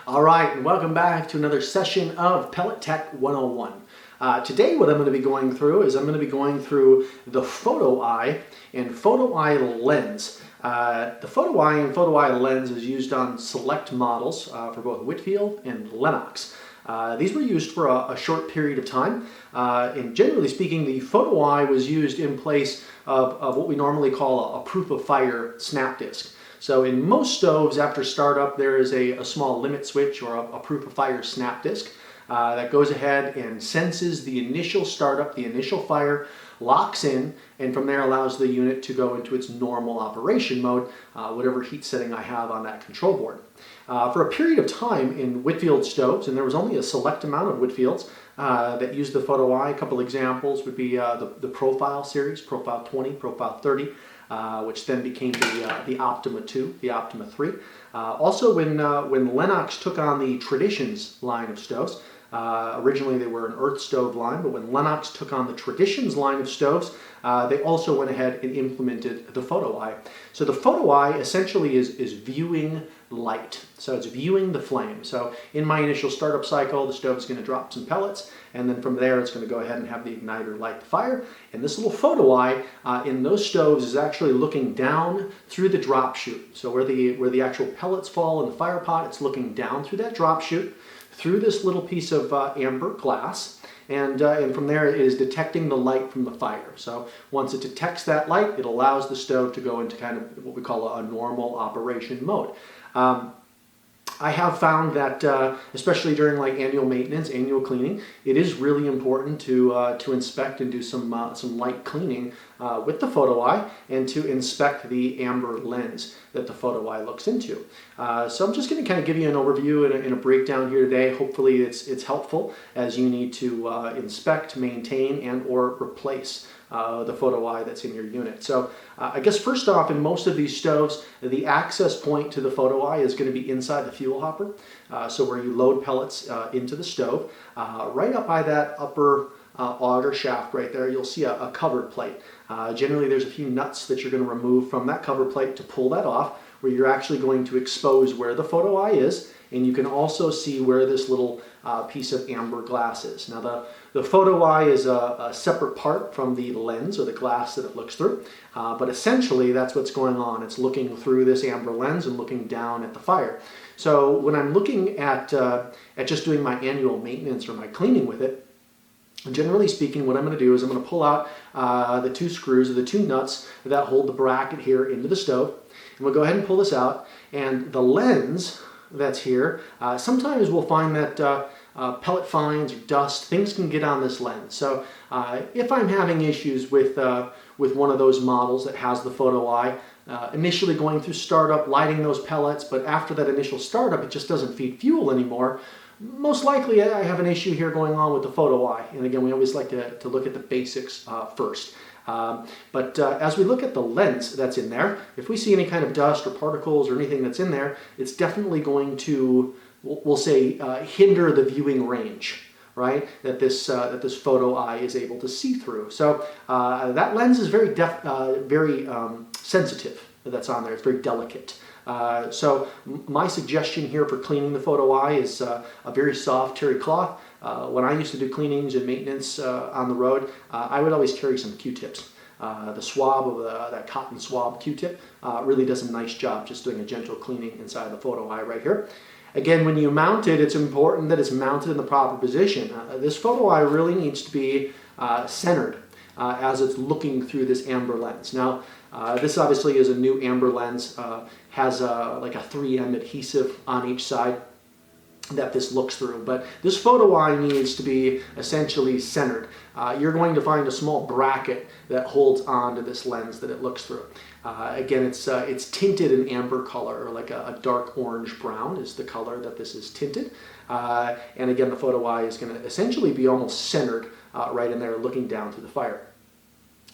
All right, and welcome back to another session of Pellet Tech 101. Today what I'm going to be going through is the Photoeye and Photoeye lens. The Photoeye and Photoeye lens is used on select models for both Whitfield and Lennox. These were used for a short period of time, and generally speaking, the Photoeye was used in place of what we normally call a proof of fire snap disc. So in most stoves, after startup, there is a small limit switch or a proof of fire snap disc that goes ahead and senses the initial startup, the initial fire, locks in, and from there allows the unit to go into its normal operation mode, whatever heat setting I have on that control board. For a period of time in Whitfield stoves, and there was only a select amount of Whitfields that used the Photoeye. A couple examples would be the Profile series, Profile 20, Profile 30, which then became the Optima 2, the Optima 3. Also, when Lennox took on the Traditions line of stoves, originally they were an earth stove line, but when Lennox took on the Traditions line of stoves, they also went ahead and implemented the Photoeye. So the Photoeye essentially is viewing light. So it's viewing the flame. So in my initial startup cycle, the stove is going to drop some pellets, and then from there it's going to go ahead and have the igniter light the fire. And this little Photoeye in those stoves is actually looking down through the drop chute. So where the actual pellets fall in the fire pot, it's looking down through that drop chute, through this little piece of amber glass, and from there it is detecting the light from the fire. So once it detects that light, it allows the stove to go into kind of what we call a normal operation mode. I have found that, especially during like annual maintenance, annual cleaning, it is really important to inspect and do some light cleaning with the Photoeye and to inspect the amber lens that the Photoeye looks into. So I'm just going to kind of give you an overview and a breakdown here today. Hopefully it's helpful as you need to inspect, maintain, and or replace the Photoeye that's in your unit. So I guess first off, in most of these stoves, the access point to the Photoeye is going to be inside the fuel hopper. So where you load pellets into the stove, right up by that upper auger shaft right there, you'll see a cover plate. Generally there's a few nuts that you're going to remove from that cover plate to pull that off, where you're actually going to expose where the Photoeye is, and you can also see where this little piece of amber glass is. Now the Photoeye is a separate part from the lens or the glass that it looks through, but essentially that's what's going on. It's looking through this amber lens and looking down at the fire. So when I'm looking at just doing my annual maintenance or my cleaning with it, generally speaking, what I'm going to do is I'm going to pull out the two screws or the two nuts that hold the bracket here into the stove, and we'll go ahead and pull this out, and the lens that's here, sometimes we'll find that pellet fines or dust, things can get on this lens. So if I'm having issues with one of those models that has the Photoeye, initially going through startup, lighting those pellets, but after that initial startup it just doesn't feed fuel anymore, most likely I have an issue here going on with the Photoeye. And again, we always like to look at the basics first. But as we look at the lens that's in there, if we see any kind of dust or particles or anything that's in there, it's definitely going to, we'll say, hinder the viewing range, right? That this Photoeye is able to see through. So that lens is very sensitive that's on there. It's very delicate. So my suggestion here for cleaning the Photoeye is a very soft terry cloth. When I used to do cleanings and maintenance on the road, I would always carry some Q-tips. The swab of that cotton swab Q-tip really does a nice job just doing a gentle cleaning inside the Photoeye right here. Again, when you mount it, it's important that it's mounted in the proper position. This Photoeye really needs to be centered as it's looking through this amber lens. Now, this obviously is a new amber lens, has like a 3M adhesive on each side that this looks through, but this Photoeye needs to be essentially centered. You're going to find a small bracket that holds on to this lens that it looks through. Again, it's tinted in amber color, or like a dark orange brown is the color that this is tinted. And again, the Photoeye is going to essentially be almost centered right in there looking down through the fire.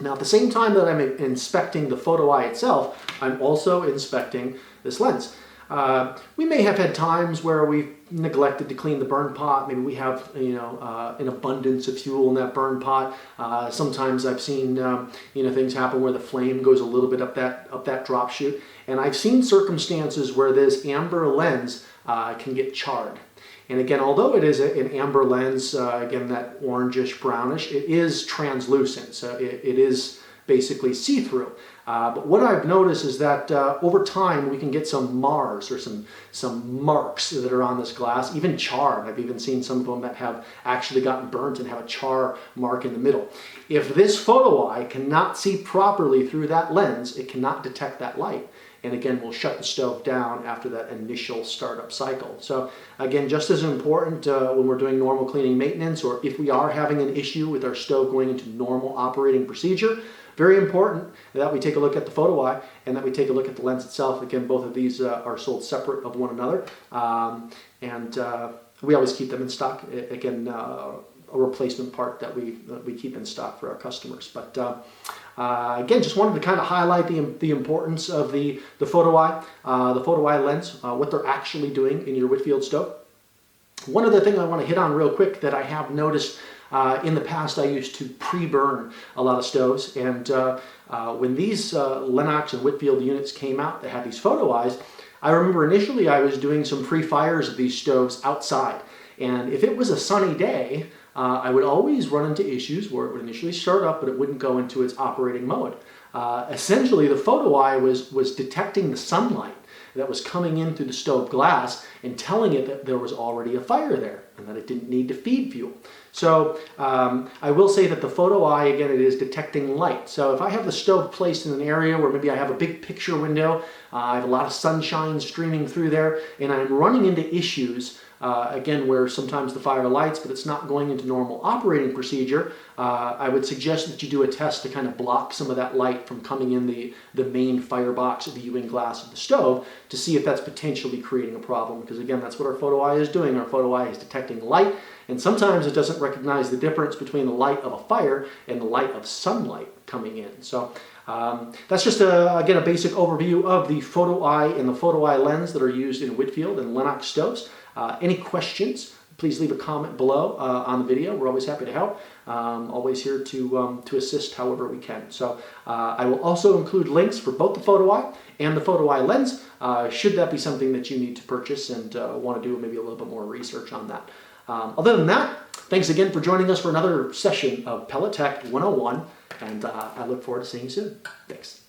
Now, at the same time that I'm inspecting the Photoeye itself, I'm also inspecting this lens. We may have had times where we've neglected to clean the burn pot. Maybe we have, an abundance of fuel in that burn pot. Sometimes I've seen, things happen where the flame goes a little bit up that drop chute. And I've seen circumstances where this amber lens can get charred. And again, although it is an amber lens, again, that orangish brownish, it is translucent, so it is basically see-through. But what I've noticed is that over time we can get some mars or some marks that are on this glass, even charred. I've even seen some of them that have actually gotten burnt and have a char mark in the middle. If this photo eye cannot see properly through that lens, it cannot detect that light. And again, we'll shut the stove down after that initial startup cycle. So again, just as important when we're doing normal cleaning maintenance, or if we are having an issue with our stove going into normal operating procedure, very important that we take a look at the photo eye and that we take a look at the lens itself. Again, both of these are sold separate of one another. We always keep them in stock. Again, a replacement part that we keep in stock for our customers. But again, just wanted to kind of highlight the importance of the photo eye lens, what they're actually doing in your Whitfield stove. One other thing I want to hit on real quick that I have noticed in the past, I used to pre-burn a lot of stoves, and when these Lennox and Whitfield units came out that had these photo eyes, I remember initially I was doing some pre-fires of these stoves outside, and if it was a sunny day, I would always run into issues where it would initially start up, but it wouldn't go into its operating mode. Essentially, the photo eye was detecting the sunlight that was coming in through the stove glass and telling it that there was already a fire there and that it didn't need to feed fuel. So I will say that the photo eye, again, it is detecting light. So if I have the stove placed in an area where maybe I have a big picture window, I have a lot of sunshine streaming through there, and I'm running into issues, again, where sometimes the fire lights, but it's not going into normal operating procedure, I would suggest that you do a test to kind of block some of that light from coming in the main firebox viewing glass of the stove to see if that's potentially creating a problem. Because again, that's what our photo eye is doing. Our photo eye is detecting light, and sometimes it doesn't recognize the difference between the light of a fire and the light of sunlight coming in. So that's just, again, a basic overview of the photo eye and the photo eye lens that are used in Whitfield and Lennox stoves. Any questions, please leave a comment below on the video. We're always happy to help. Always here to assist however we can. So I will also include links for both the photo eye and the photo eye lens, should that be something that you need to purchase and want to do maybe a little bit more research on that. Other than that, thanks again for joining us for another session of Pellet Tech 101, and I look forward to seeing you soon. Thanks.